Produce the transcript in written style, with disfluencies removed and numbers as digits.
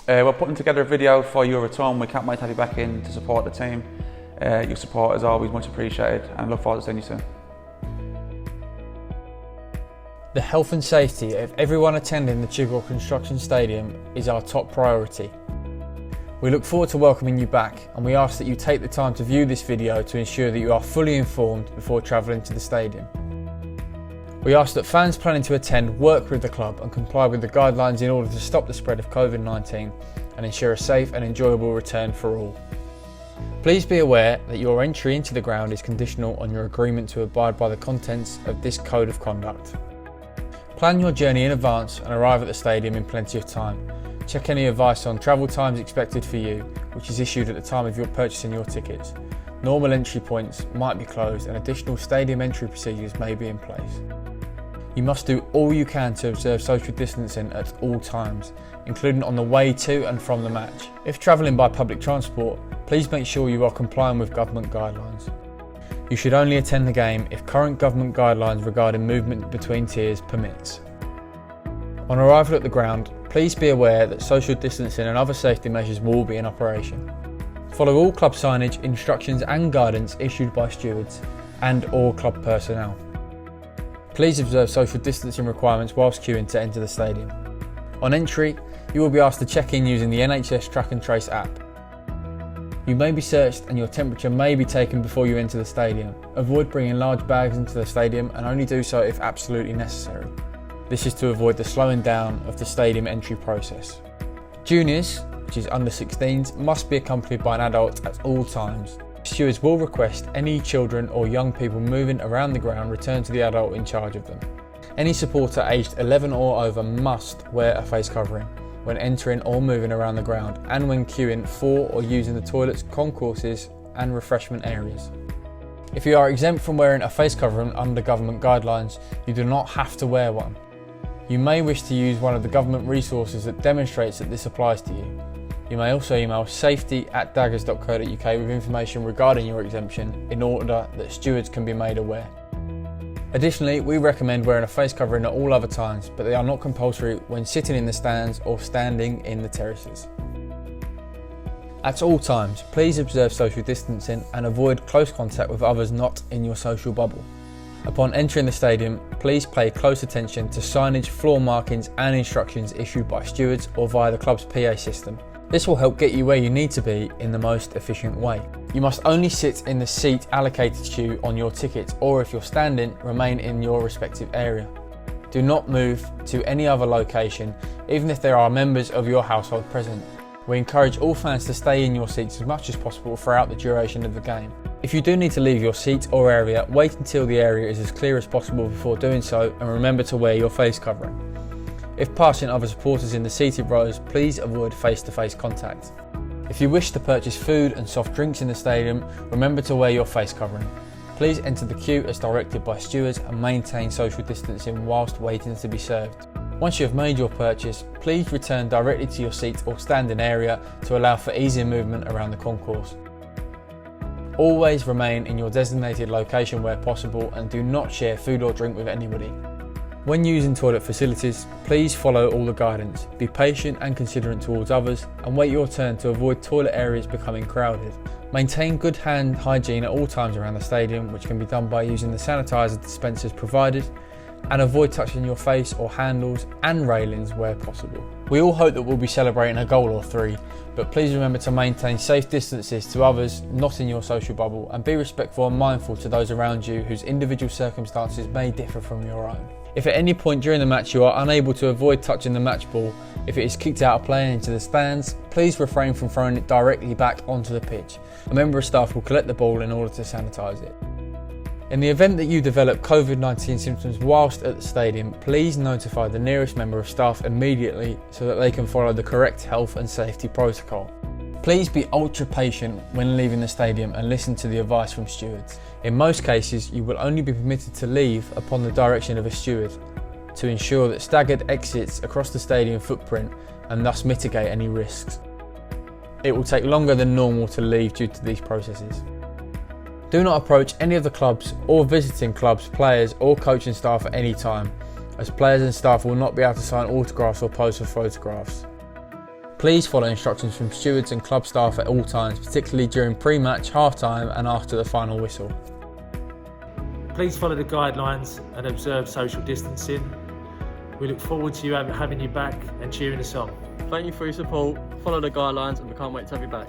We're putting together a video for your return. We can't wait to have you back in to support the team. Your support is always much appreciated, and I look forward to seeing you soon. The health and safety of everyone attending the Chigwell Construction Stadium is our top priority. We look forward to welcoming you back, and we ask that you take the time to view this video to ensure that you are fully informed before travelling to the stadium. We ask that fans planning to attend work with the club and comply with the guidelines in order to stop the spread of COVID-19 and ensure a safe and enjoyable return for all. Please be aware that your entry into the ground is conditional on your agreement to abide by the contents of this code of conduct. Plan your journey in advance and arrive at the stadium in plenty of time. Check any advice on travel times expected for you, which is issued at the time of your purchasing your tickets. Normal entry points might be closed and additional stadium entry procedures may be in place. You must do all you can to observe social distancing at all times, including on the way to and from the match. If travelling by public transport, please make sure you are complying with government guidelines. You should only attend the game if current government guidelines regarding movement between tiers permits. On arrival at the ground, please be aware that social distancing and other safety measures will be in operation. Follow all club signage, instructions and guidance issued by stewards and all club personnel. Please observe social distancing requirements whilst queuing to enter the stadium. On entry, you will be asked to check in using the NHS Track and Trace app. You may be searched and your temperature may be taken before you enter the stadium. Avoid bringing large bags into the stadium and only do so if absolutely necessary. This is to avoid the slowing down of the stadium entry process. Juniors, which is under 16s, must be accompanied by an adult at all times. Stewards will request any children or young people moving around the ground return to the adult in charge of them. Any supporter aged 11 or over must wear a face covering when entering or moving around the ground and when queuing for or using the toilets, concourses and refreshment areas. If you are exempt from wearing a face covering under government guidelines, you do not have to wear one. You may wish to use one of the government resources that demonstrates that this applies to you. You may also email safety@daggers.co.uk with information regarding your exemption in order that stewards can be made aware. Additionally, we recommend wearing a face covering at all other times, but they are not compulsory when sitting in the stands or standing in the terraces. At all times, please observe social distancing and avoid close contact with others not in your social bubble. Upon entering the stadium, please pay close attention to signage, floor markings and instructions issued by stewards or via the club's PA system. This will help get you where you need to be in the most efficient way. You must only sit in the seat allocated to you on your ticket, or if you're standing, remain in your respective area. Do not move to any other location, even if there are members of your household present. We encourage all fans to stay in your seats as much as possible throughout the duration of the game. If you do need to leave your seat or area, wait until the area is as clear as possible before doing so, and remember to wear your face covering. If passing other supporters in the seated rows, please avoid face-to-face contact. If you wish to purchase food and soft drinks in the stadium, remember to wear your face covering. Please enter the queue as directed by stewards and maintain social distancing whilst waiting to be served. Once you have made your purchase, please return directly to your seat or standing area to allow for easier movement around the concourse. Always remain in your designated location where possible and do not share food or drink with anybody. When using toilet facilities, please follow all the guidance, be patient and considerate towards others, and wait your turn to avoid toilet areas becoming crowded. Maintain good hand hygiene at all times around the stadium, which can be done by using the sanitizer dispensers provided, and avoid touching your face or handles and railings where possible. We all hope that we'll be celebrating a goal or three, but please remember to maintain safe distances to others not in your social bubble and be respectful and mindful to those around you whose individual circumstances may differ from your own. If at any point during the match you are unable to avoid touching the match ball, if it is kicked out of play and into the stands, please refrain from throwing it directly back onto the pitch. A member of staff will collect the ball in order to sanitise it. In the event that you develop COVID-19 symptoms whilst at the stadium, please notify the nearest member of staff immediately so that they can follow the correct health and safety protocol. Please be ultra patient when leaving the stadium and listen to the advice from stewards. In most cases, you will only be permitted to leave upon the direction of a steward to ensure that staggered exits across the stadium footprint and thus mitigate any risks. It will take longer than normal to leave due to these processes. Do not approach any of the clubs or visiting clubs, players or coaching staff at any time, as players and staff will not be able to sign autographs or pose for photographs. Please follow instructions from stewards and club staff at all times, particularly during pre-match, half-time and after the final whistle. Please follow the guidelines and observe social distancing. We look forward to having you back and cheering us on. Thank you for your support, follow the guidelines and we can't wait to have you back.